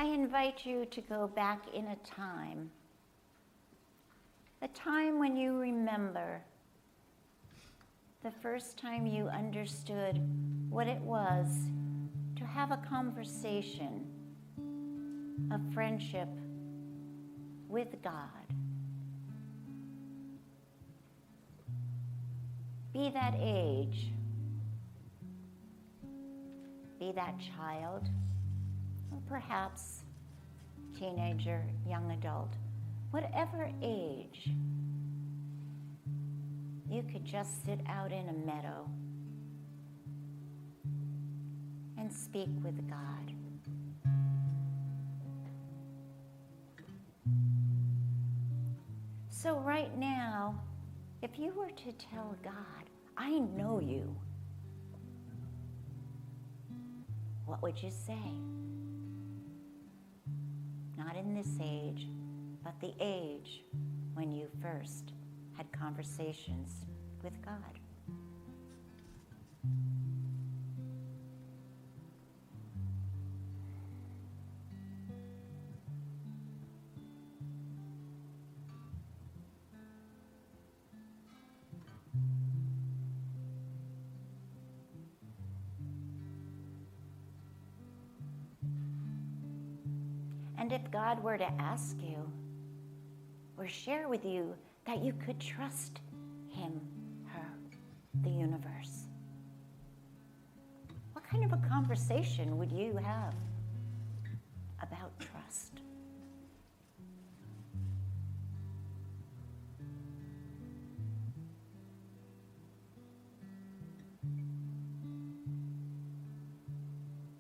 I invite you to go back in a time when you remember the first time you understood what it was to have a conversation, a friendship with God. Be that age, be that child, or perhaps teenager, young adult, whatever age. You could just sit out in a meadow and speak with God. So right now, if you were to tell God, I know you, what would you say? Not in this age, but the age when you first had conversations with God. And if God were to ask you or share with you that you could trust him, her, the universe, what kind of a conversation would you have about trust?